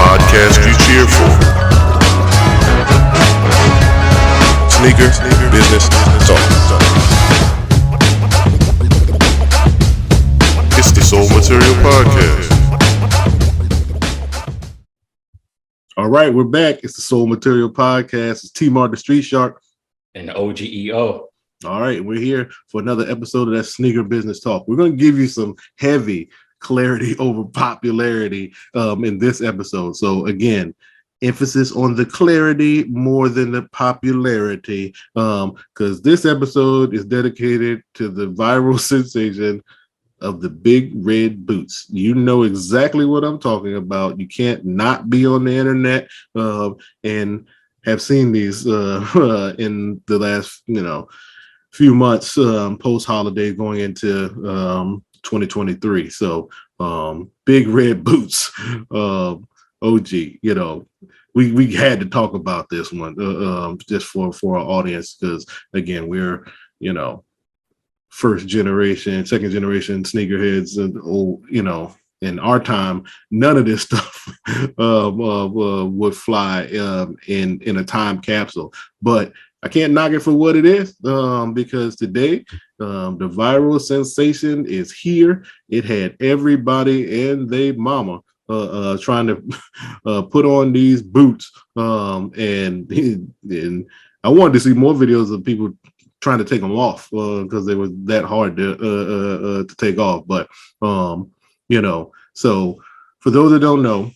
podcast you cheer for. Sneaker business talk. It's the Soul Material Podcast. All right, we're back. It's the Soul Material Podcast. It's T-Mar the Street Shark. And the OGEO. All right, we're here for another episode of that Sneaker Business Talk. We're going to give you some heavy clarity over popularity in this episode. So again, emphasis on the clarity more than the popularity, because this episode is dedicated to the viral sensation of the big red boots. You know exactly what I'm talking about. You can't not be on the internet and have seen these in the last few months post-holiday going into 2023. So big red boots. OG, we had to talk about this one just for our audience, because again, we're first generation, second generation sneakerheads, and in our time, none of this stuff would fly in a time capsule. But I can't knock it for what it is, because today the viral sensation is here. It had everybody and their mama trying to put on these boots, and I wanted to see more videos of people trying to take them off because they were that hard to take off. But so for those that don't know,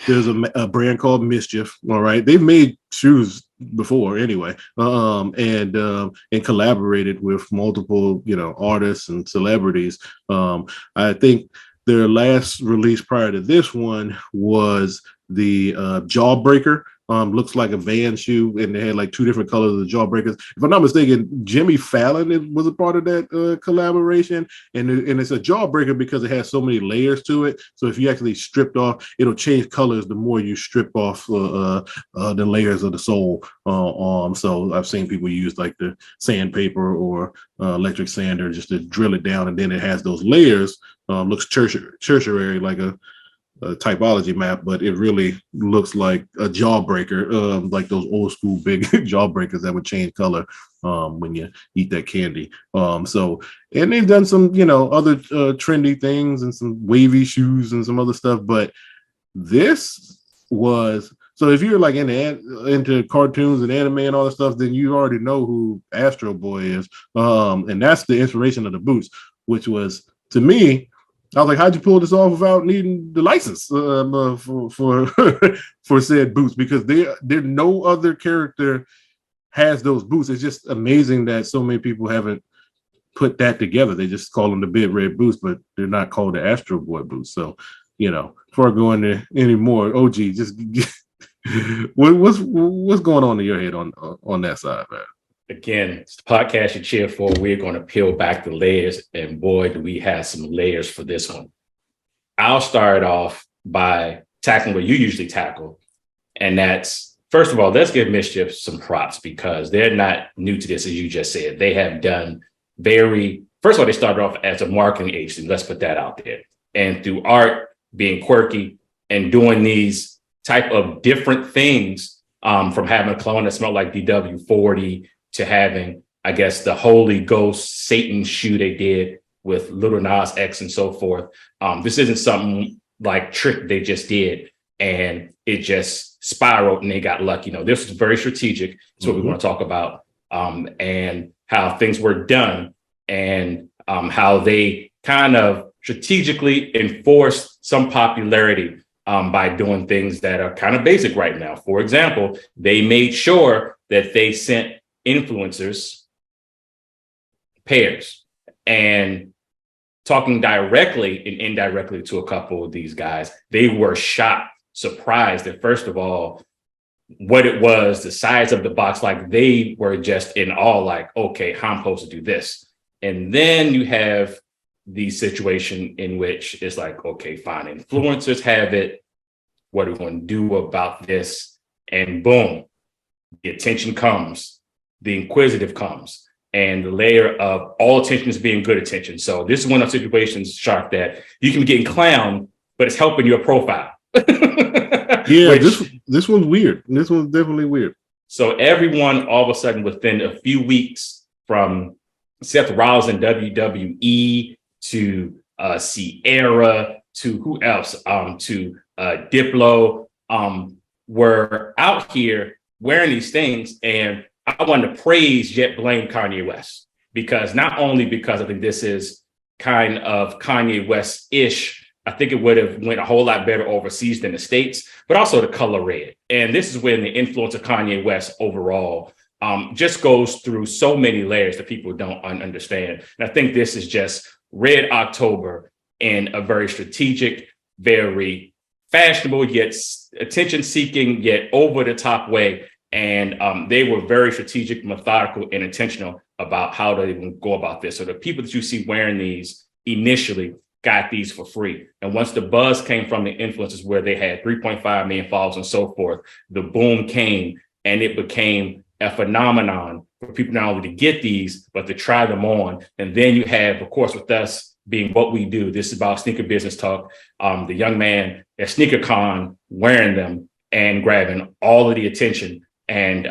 there's a brand called MSCHF. All right, they've made shoes before anyway, and collaborated with multiple artists and celebrities. I think their last release prior to this one was the Jawbreaker. Looks like a Van shoe, and they had like two different colors of the Jawbreakers. If I'm not mistaken, Jimmy Fallon was a part of that collaboration, and it's a Jawbreaker because it has so many layers to it. So if you actually stripped off, it'll change colors the more you strip off the layers of the sole. So I've seen people use like the sandpaper or electric sander just to drill it down, and then it has those layers. Looks tertiary like a typology map, but it really looks like a Jawbreaker, like those old school big Jawbreakers that would change color when you eat that candy. So, and they've done some other trendy things and some wavy shoes and some other stuff, but this was, so if you're like into cartoons and anime and all that stuff, then you already know who Astro Boy is, and that's the inspiration of the boots, which was, to me, I was like, how'd you pull this off without needing the license for said boots? Because there no other character has those boots. It's just amazing that so many people haven't put that together. They just call them the big red boots, but they're not called the Astro Boy boots. So, before I go in there anymore, OG, just what's going on in your head on that side, man? Again, it's the podcast you cheer for. We're going to peel back the layers, and boy, do we have some layers for this one. I'll start off by tackling what you usually tackle, and that's, first of all, let's give MSCHF some props, because they're not new to this, as you just said. They have done first of all, they started off as a marketing agency. Let's put that out there. And through art, being quirky, and doing these type of different things, from having a clone that smelled like DW40 to having, I guess, the Holy Ghost Satan shoe they did with Lil Nas X and so forth. This isn't something like Trick they just did and it just spiraled and they got lucky. This was very strategic. That's what we want to talk about, and how things were done, and how they kind of strategically enforced some popularity by doing things that are kind of basic right now. For example, they made sure that they sent influencers pairs, and talking directly and indirectly to a couple of these guys, they were shocked, surprised at, first of all, what it was, the size of the box. Like, they were just in awe, like, okay, how I'm supposed to do this. And then you have the situation in which it's like, okay, fine, influencers have it, what are we going to do about this? And boom, the attention comes, the inquisitive comes, and the layer of all attention is being good attention. So this is one of those situations, Shark, that you can be getting clowned, but it's helping your profile. Yeah, this one's weird. This one's definitely weird. So everyone all of a sudden within a few weeks, from Seth Rollins in WWE to Sierra to who else? To Diplo, were out here wearing these things. And I want to praise yet blame Kanye West, because not only because I think this is kind of Kanye West-ish, I think it would have went a whole lot better overseas than the States, but also the color red. And this is when the influence of Kanye West overall just goes through so many layers that people don't understand. And I think this is just Red October in a very strategic, very fashionable, yet attention-seeking, yet over-the-top way. And they were very strategic, methodical, and intentional about how to even go about this. So the people that you see wearing these initially got these for free. And once the buzz came from the influencers where they had 3.5 million followers and so forth, the boom came and it became a phenomenon for people not only to get these, but to try them on. And then you have, of course, with us being what we do, this is about sneaker business talk, the young man at SneakerCon wearing them and grabbing all of the attention. And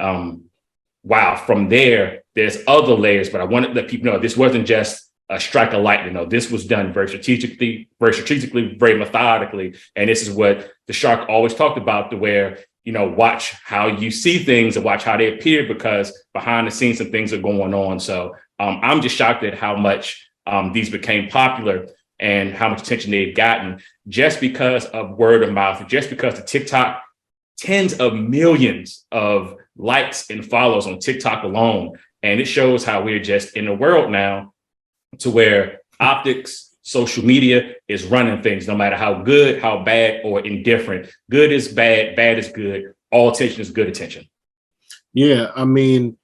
wow, from there, there's other layers, but I want to let people know this wasn't just a strike of lightning. No, this was done very strategically, very methodically. And this is what the Shark always talked about, to where, watch how you see things and watch how they appear, because behind the scenes some things are going on. So I'm just shocked at how much these became popular and how much attention they've gotten just because of word of mouth, just because the TikTok, tens of millions of likes and follows on TikTok alone. And it shows how we're just in a world now to where optics, social media is running things, no matter how good, how bad, or indifferent. Good is bad, bad is good. All attention is good attention. Yeah, I mean,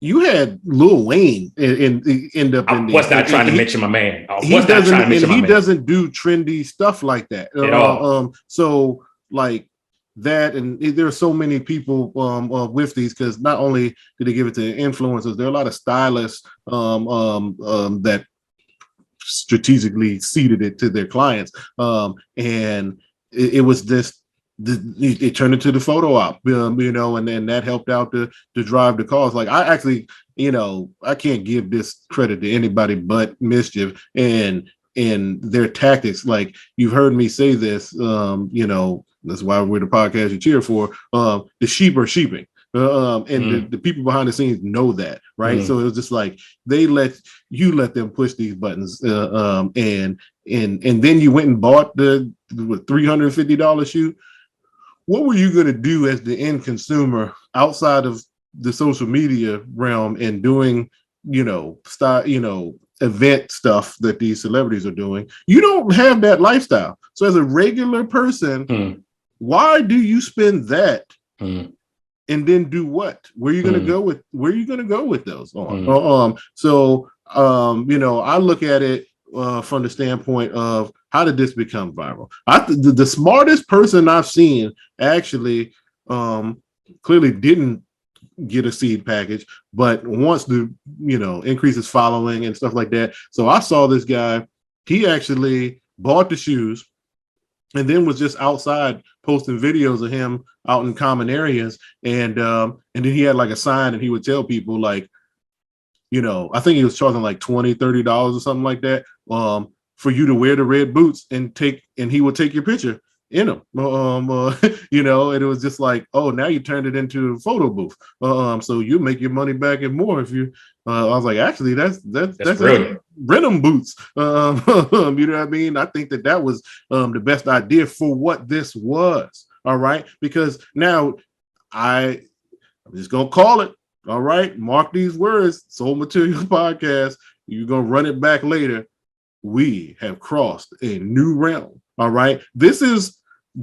you had Lil Wayne end up in I was not trying to mention my man. He doesn't do trendy stuff like that at all. So like that, and there are so many people with these, because not only did they give it to influencers, there are a lot of stylists that strategically seeded it to their clients, and it was this. It turned into the photo op, and then that helped out to drive the cause. Like I actually, I can't give this credit to anybody but MSCHF and their tactics. Like, you've heard me say this, that's why we're the podcast you cheer for. The sheep are sheeping. And the people behind the scenes know that, right? So it was just like they let them push these buttons, and then you went and bought the $350 shoe. What were you going to do as the end consumer outside of the social media realm and doing, event stuff that these celebrities are doing? You don't have that lifestyle. So as a regular person, why do you spend that? And then do what? Where are you going to go with? Where are you going to go with those on? I look at it from the standpoint of, how did this become viral? The smartest person I've seen actually clearly didn't get a seed package, but wants to increase his following and stuff like that. So I saw this guy. He actually bought the shoes and then was just outside posting videos of him out in common areas. And then he had like a sign, and he would tell people, like, I think he was charging like $20-$30 or something like that, for you to wear the red boots and he would take your picture in them. And it was just like, oh, now you turned it into a photo booth. So you make your money back and more if you. I was like, actually, that's brilliant. Rent them boots. You know what I mean? I think that was the best idea for what this was. All right, because now I'm just gonna call it. All right, mark these words. Soul Material Podcast. You're gonna run it back later. We have crossed a new realm. All right, this is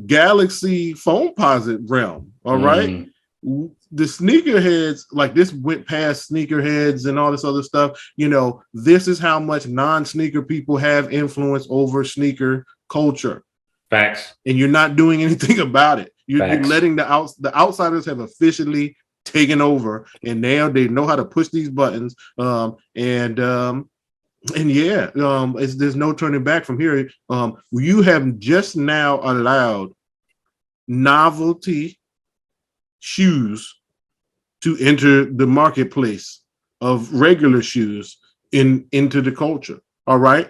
Galaxy Foamposite realm. All right, the sneakerheads, like, this went past sneakerheads and all this other stuff. This is how much non-sneaker people have influence over sneaker culture. Facts. And you're not doing anything about it. You're letting the outsiders have officially taken over, and now they know how to push these buttons. And there's no turning back from here. You have just now allowed novelty shoes to enter the marketplace of regular shoes into the culture. All right,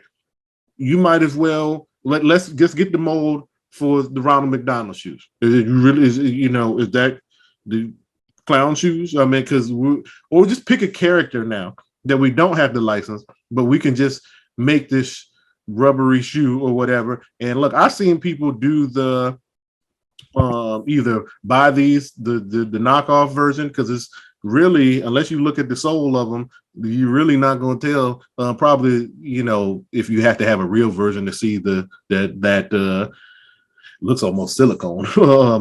you might as well let's just get the mold for the Ronald McDonald shoes. Is it really? Is that the clown shoes? I mean, or just pick a character now that we don't have the license, but we can just make this rubbery shoe or whatever. And look, I've seen people do the either buy the knockoff version, because it's really, unless you look at the sole of them, you're really not going to tell. Probably, if you have to have a real version to see that looks almost silicone,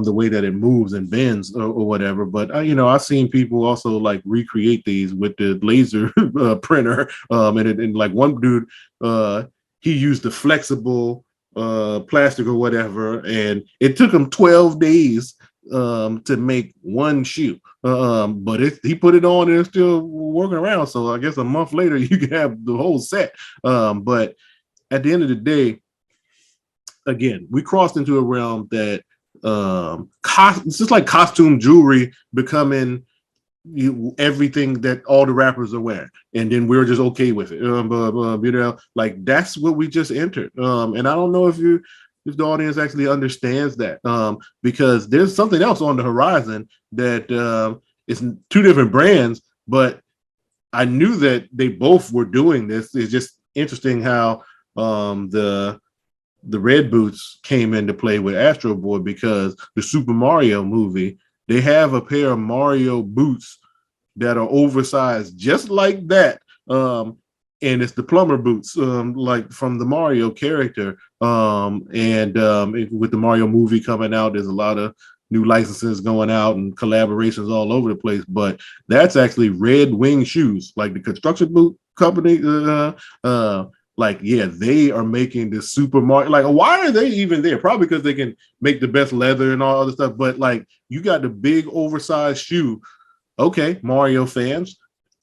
the way that it moves and bends or whatever. But I've seen people also like recreate these with the laser printer, and like one dude, he used the flexible plastic or whatever, and it took him 12 days to make one shoe. But he put it on and it's still working around. So I guess a month later you can have the whole set. But at the end of the day, again, we crossed into a realm that it's just like costume jewelry becoming everything that all the rappers are wearing, and then we're just okay with it. Like that's what we just entered. And I don't know if the audience actually understands that, because there's something else on the horizon that it's two different brands, but I knew that they both were doing this. It's just interesting how the red boots came into play with Astro Boy, because the Super Mario movie, they have a pair of Mario boots that are oversized just like that. And it's the plumber boots, like from the Mario character. With the Mario movie coming out, there's a lot of new licenses going out and collaborations all over the place. But that's actually Red Wing shoes, like the construction boot company. They are making this Super Mario. Like, why are they even there? Probably because they can make the best leather and all other stuff. But like, you got the big oversized shoe. Okay, Mario fans,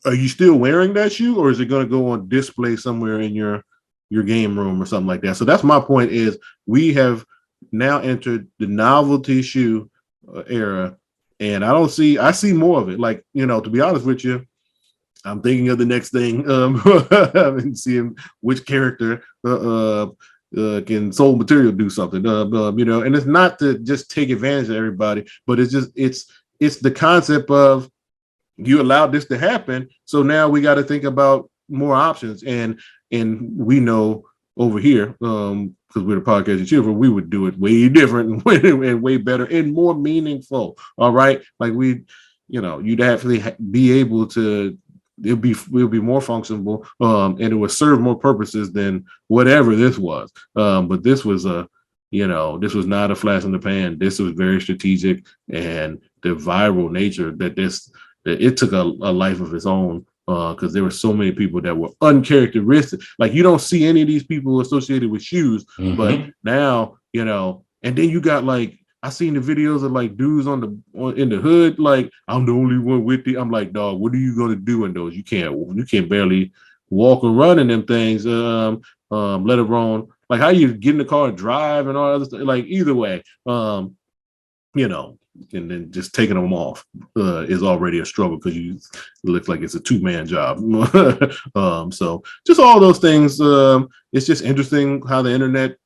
are you still wearing that shoe, or is it going to go on display somewhere in your game room or something like that? So that's my point. Is we have now entered the novelty shoe era, and I see more of it. Like, to be honest with you, I'm thinking of the next thing, and seeing which character can Soul Material do something, and it's not to just take advantage of everybody, but it's the concept of, you allowed this to happen, so now we got to think about more options, and we know over here, because we're the podcast of children, we would do it way different and way better and more meaningful. All right, like you'd actually be able to. It'll be more functional, and it would serve more purposes than whatever this was. But this was this was not a flash in the pan. This was very strategic, and the viral nature that it took a life of its own, because there were so many people that were uncharacteristic. Like, you don't see any of these people associated with shoes, but now, and then you got like, I seen the videos of like dudes in the hood, like, I'm the only one with it. I'm like, dog, what are you gonna do in those? You can't barely walk or run in them things. Let alone like how you get in the car and drive and all other stuff. Like, either way, and then just taking them off is already a struggle, because it looks like it's a two-man job. So just all those things. It's just interesting how the internet's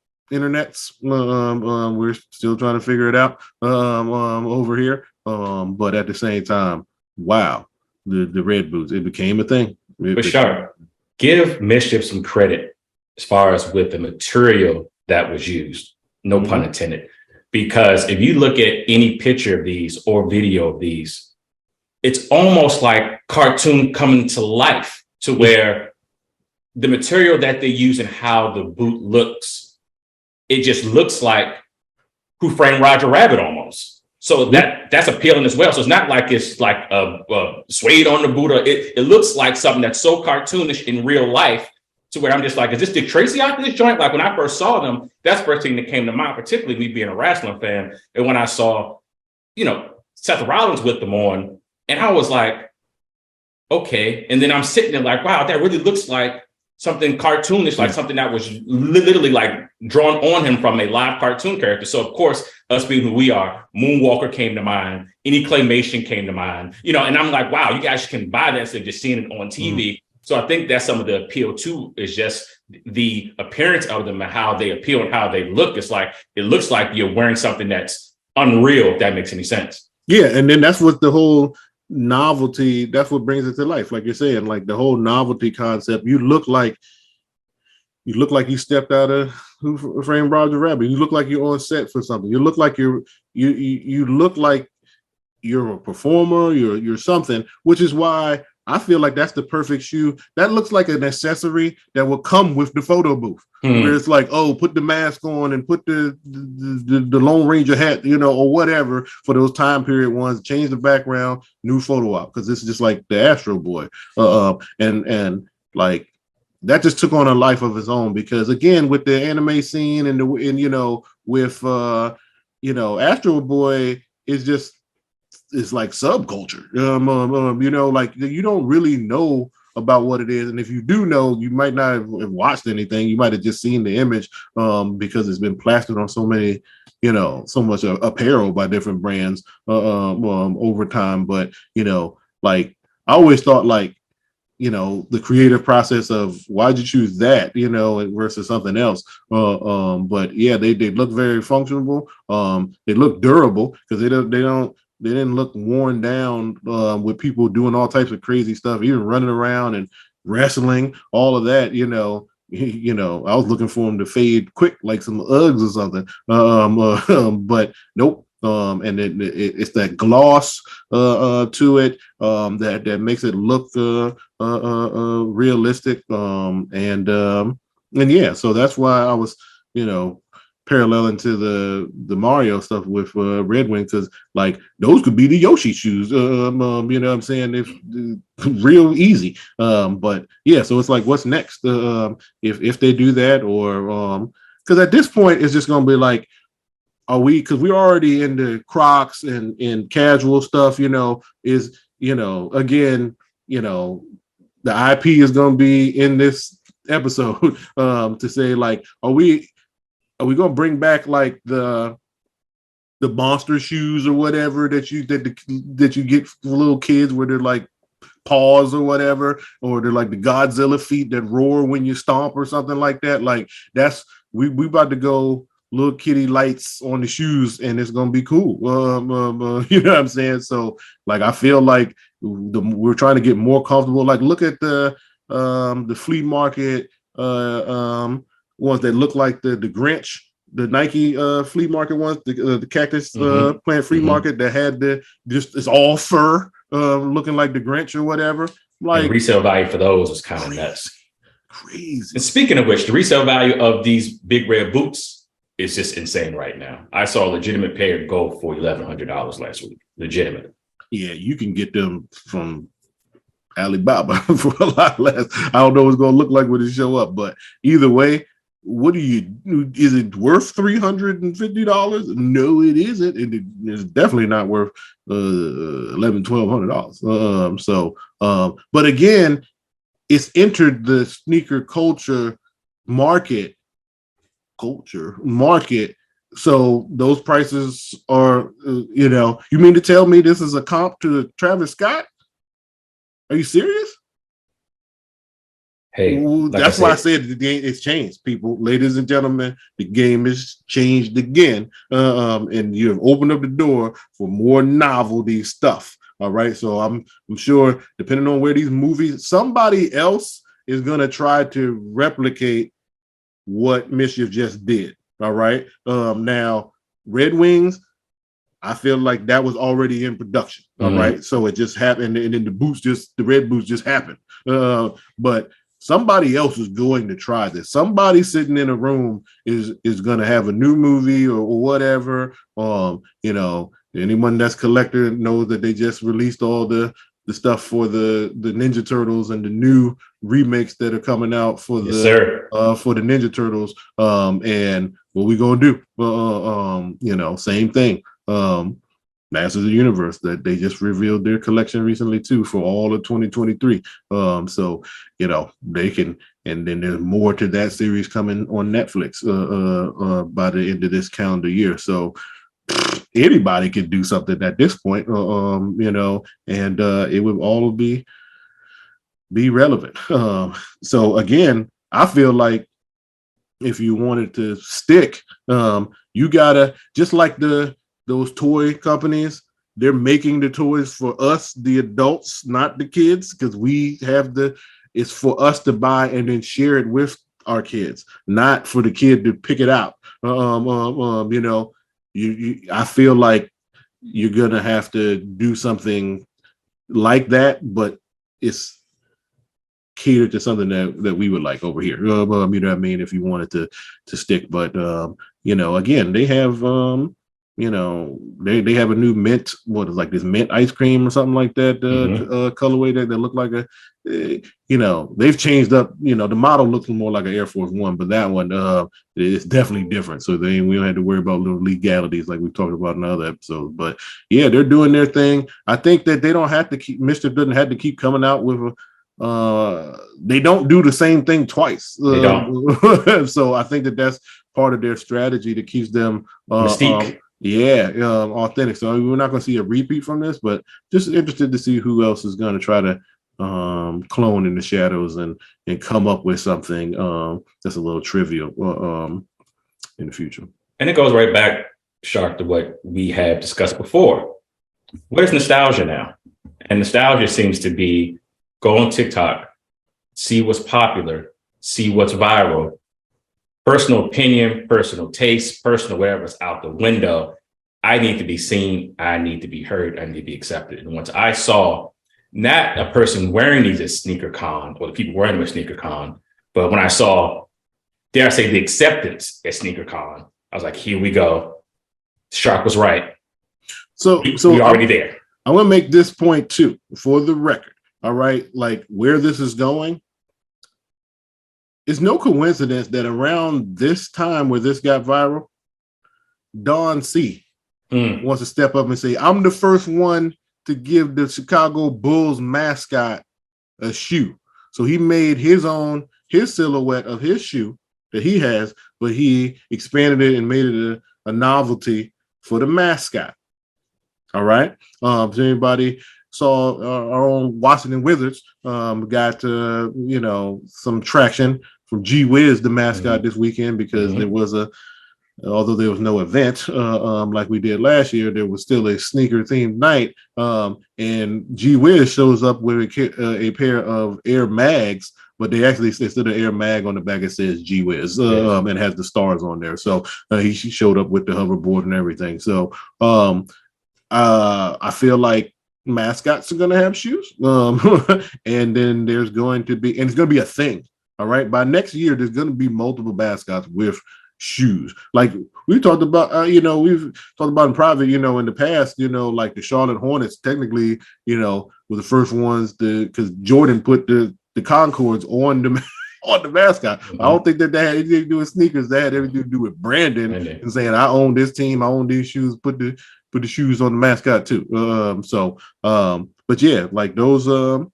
we're still trying to figure it out over here, but at the same time, wow, the red boots, it became a thing. For sure. Give MSCHF some credit as far as with the material that was used, no pun intended, because if you look at any picture of these or video of these, it's almost like cartoon coming to life, to where the material that they use and how the boot looks, it just looks like Who Framed Roger Rabbit almost. So that's appealing as well. So it's not like it's like a suede on the boot. It looks like something that's so cartoonish in real life, to where I'm just like, is this Dick Tracy out of this joint? Like, when I first saw them, that's the first thing that came to mind, particularly me being a wrestling fan. And when I saw, Seth Rollins with them on, and I was like, okay. And then I'm sitting there like, wow, that really looks like something cartoonish, like something that was literally like drawn on him from a live cartoon character. So of course, us being who we are, Moonwalker came to mind, any claymation came to mind, you know, and I'm like, wow, you guys can buy that instead of just seeing it on TV. So I think that's some of the appeal too, is just the appearance of them and how they appeal and how they look. It's like, it looks like you're wearing something that's unreal, if that makes any sense. Yeah, and then that's what the whole novelty, that's what brings it to life. Like you're saying, like the whole novelty concept. You look like you stepped out of Who Framed Roger Rabbit. You look like you're on set for something. You look like you look like you're a performer, you're something, which is why I feel like that's the perfect shoe. That looks like an accessory that will come with the photo booth. Where it's like, oh, put the mask on and put the Lone Ranger hat, you know, or whatever for those time period ones. Change the background, new photo op, because this is just like the Astro Boy, and like that just took on a life of its own. Because again, with the anime scene and you know, with you know, Astro Boy is just, it's like subculture, you know, like you don't really know about what it is, and if you do know, you might not have watched anything. You might have just seen the image because it's been plastered on so many, you know, so much apparel by different brands over time. But you know, like I always thought, like, you know, the creative process of why'd you choose that, you know, versus something else. But yeah, they look very functional. They look durable because they didn't look worn down with people doing all types of crazy stuff, even running around and wrestling, all of that, you know. You know, I was looking for them to fade quick like some Uggs or something. But nope. And it's that gloss to it that makes it look realistic. And yeah, so that's why I was, you know, paralleling to the Mario stuff with Red Wing, because like those could be the Yoshi shoes, you know what I'm saying, if real easy. But yeah, so it's like, what's next if they do that, or because at this point it's just gonna be like, are we, because we're already into Crocs and casual stuff, you know, is, you know, again, you know, the IP is gonna be in this episode to say like, are we gonna bring back like the monster shoes or whatever that you get for little kids, where they're like paws or whatever, or they're like the Godzilla feet that roar when you stomp or something like that? Like that's we about to go little kitty lights on the shoes, and it's gonna be cool. You know what I'm saying? So like I feel like we're trying to get more comfortable. Like look at the flea market ones that look like the Grinch, the Nike flea market ones, the cactus plant flea market that had it's all fur, looking like the Grinch or whatever. Like, the resale value for those is kind of nuts. Crazy. And speaking of which, the resale value of these big red boots is just insane right now. I saw a legitimate pair go for $1,100 last week. Legitimate. Yeah, you can get them from Alibaba for a lot less. I don't know what it's gonna look like when it show up, but either way, is it worth $350? No, it isn't. It's definitely not worth $1,200. But again, it's entered the sneaker culture market. So those prices are, you know, you mean to tell me this is a comp to Travis Scott? Are you serious? Hey, that's why I said the game has changed, people. Ladies and gentlemen, the game has changed again. And you have opened up the door for more novelty stuff. All right. So I'm sure, depending on where these movies, somebody else is gonna try to replicate what MSCHF just did. All right. Now, Red Wings, I feel like that was already in production. All right. So it just happened, and then the red boots just happened. But somebody else is going to try this. Somebody sitting in a room is going to have a new movie or whatever. You know, anyone that's collector knows that they just released all the stuff for the Ninja Turtles and the new remakes that are coming out for the Ninja Turtles. And what we gonna do? You know, same thing. Masters of the Universe that they just revealed their collection recently too for all of 2023. So they can, and then there's more to that series coming on Netflix by the end of this calendar year. So anybody could do something at this point, and it would all be relevant. So again, I feel like if you wanted to stick, you gotta, just like those toy companies, they're making the toys for us, the adults, not the kids, because we have it's for us to buy and then share it with our kids, not for the kid to pick it out. I feel like you're gonna have to do something like that, but it's catered to something that we would like over here. You know what I mean? If you wanted to stick, but again, they have they have a new mint, what is like this mint ice cream or something like that, colorway that look like they've changed up. The model looks more like an Air Force One, but that one is definitely different. So we don't have to worry about little legalities like we talked about in other episodes. But yeah, they're doing their thing. I think that they don't have to keep, Mischief doesn't have to keep coming out with they don't do the same thing twice. They don't. So I think that's part of their strategy that keeps them mystique. Authentic. So we're not going to see a repeat from this, but just interested to see who else is going to try to clone in the shadows and come up with something that's a little trivial in the future. And it goes right back, Shark, to what we have discussed before. Where's nostalgia now? And nostalgia seems to be go on TikTok, see what's popular, see what's viral. Personal opinion, personal taste, personal whatever is out the window. I need to be seen. I need to be heard. I need to be accepted. And once I saw not a person wearing these at SneakerCon or the people wearing them at SneakerCon, but when I saw, dare I say, the acceptance at SneakerCon, I was like, here we go. Shark was right. So we're already there. I want to make this point too, for the record. All right, like where this is going. It's no coincidence that around this time where this got viral, Don C wants to step up and say, I'm the first one to give the Chicago Bulls mascot a shoe. So he made his silhouette of his shoe that he has, but he expanded it and made it a novelty for the mascot. All right. So anybody saw our own Washington Wizards got some traction from G Wiz, the mascot, this weekend, because there was although there was no event like we did last year, there was still a sneaker themed night, and G Wiz shows up with a pair of Air Mags, but they actually, instead of Air Mag on the back, it says G Wiz and has the stars on there. So he showed up with the hoverboard and everything. So I feel like mascots are going to have shoes, and then there's going to be, and it's going to be a thing. All right, by next year, there's going to be multiple mascots with shoes. Like we talked about, we've talked about in private, in the past, like the Charlotte Hornets technically, were the first ones because Jordan put the Concords on the mascot. I don't think that had anything to do with sneakers. That had everything to do with branding and saying, I own this team, I own these shoes, put the shoes on the mascot too. But yeah, like those, so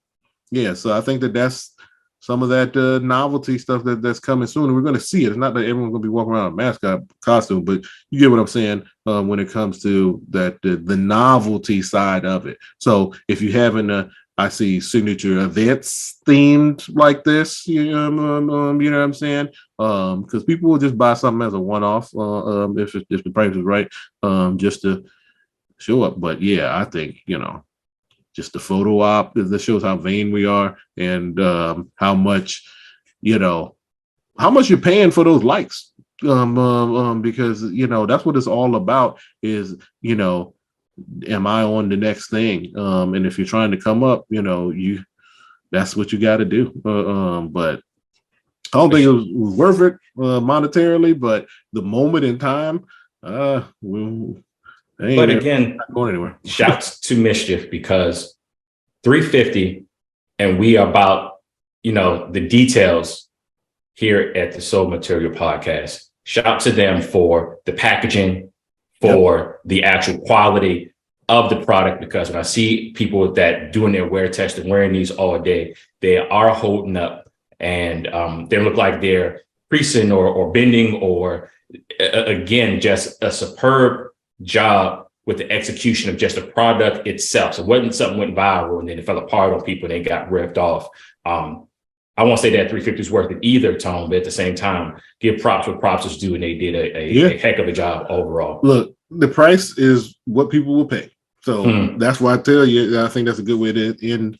I think that's some of that novelty stuff that's coming soon, and we're going to see it. It's not that everyone's going to be walking around in a mascot costume, but you get what I'm saying when it comes to that the novelty side of it. So if you haven't, I see signature events themed like this, you know what I'm saying? Because people will just buy something as a one-off if the price is right, just to show up. But yeah, I think just the photo op that shows how vain we are, and how much you're paying for those likes, because that's what it's all about is am I on the next thing, and if you're trying to come up, that's what you got to do. But I don't think it was worth it monetarily, but the moment in time, but again, not going anywhere. Shouts to MSCHF, because 350, and we are about, the details here at the Soul Material Podcast. Shout to them for the packaging, for the actual quality, of the product, because when I see people that doing their wear test and wearing these all day, they are holding up, and they look like they're creasing or bending, or again, just a superb job with the execution of just the product itself. So it wasn't something went viral and then it fell apart on people and they got ripped off. I won't say that 350 is worth it either, Tone, but at the same time, give props where props is due, and they did a heck of a job overall. Look, the price is what people will pay. So that's why I tell you, I think that's a good way to end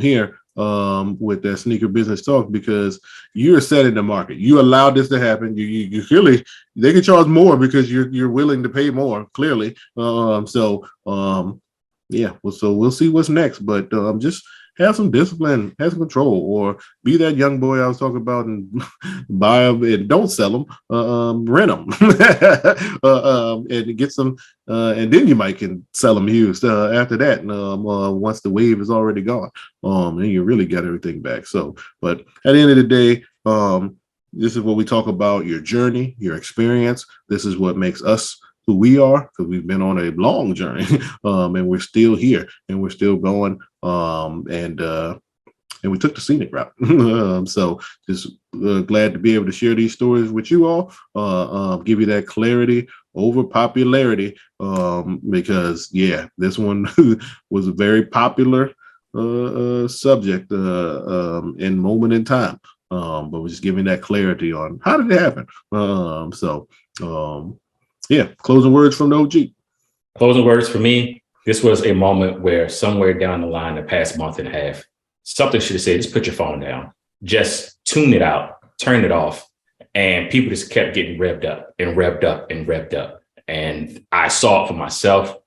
here with that sneaker business talk, because you're setting the market. You allowed this to happen. You clearly, they can charge more because you're willing to pay more, clearly. So we'll see what's next. But just have some discipline, have some control, or be that young boy I was talking about and buy them and don't sell them, rent them, and get some, and then you might can sell them used after that. Once the wave is already gone, and you really got everything back. So, but at the end of the day, this is what we talk about: your journey, your experience. This is what makes us who we are, because we've been on a long journey, and we're still here and we're still going, and we took the scenic route. So just glad to be able to share these stories with you all, give you that clarity over popularity, because this one was a very popular subject and moment in time, but we're just giving that clarity on how did it happen. Closing words from the OG. Closing words for me. This was a moment where somewhere down the line, the past month and a half, something should have said, just put your phone down, just tune it out, turn it off. And people just kept getting revved up and revved up and revved up. And I saw it for myself.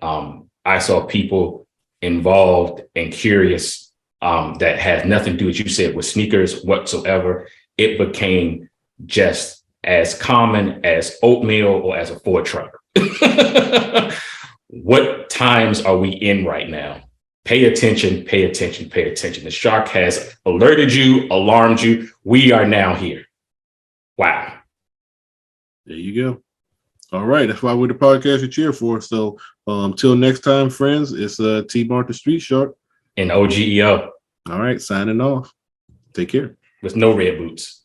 I saw people involved and curious that had nothing to do, as you said, with sneakers whatsoever. It became just as common as oatmeal or as a Ford truck. What times are we in right now? Pay attention, pay attention, pay attention. The shark has alerted you, alarmed you. We are now here. Wow. There you go. All right. That's why we're the podcast you cheer for. So till next time, friends, it's T-Mart the Street Shark. And OGEO. All right. Signing off. Take care. With no red boots.